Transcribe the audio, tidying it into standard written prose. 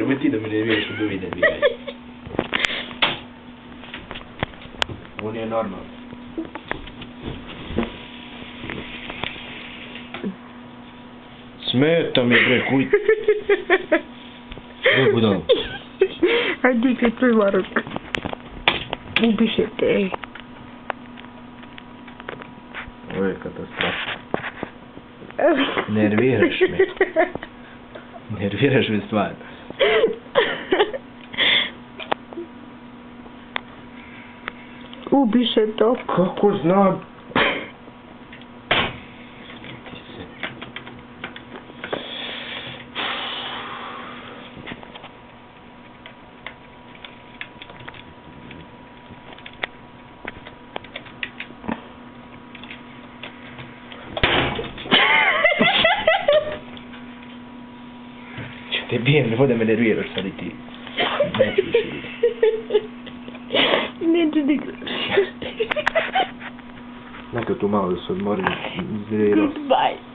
nemoj ti da me nerviraš od ovi nerviraj. Ovo nije normalno. Smeta mi bre, kuj. Gdje budalo? Ajde se prva ruka. Ubiše te. Ovo je katastrofa. Nerviraš me. Nerviraš me stvarno. Ubiše to. Kako znam? Te bijem, nemoj da me nerviraš sad i ti. Neću više vidjeti. Neću nikad. Neka tu malo da se odmorim, zrirao. Goodbye.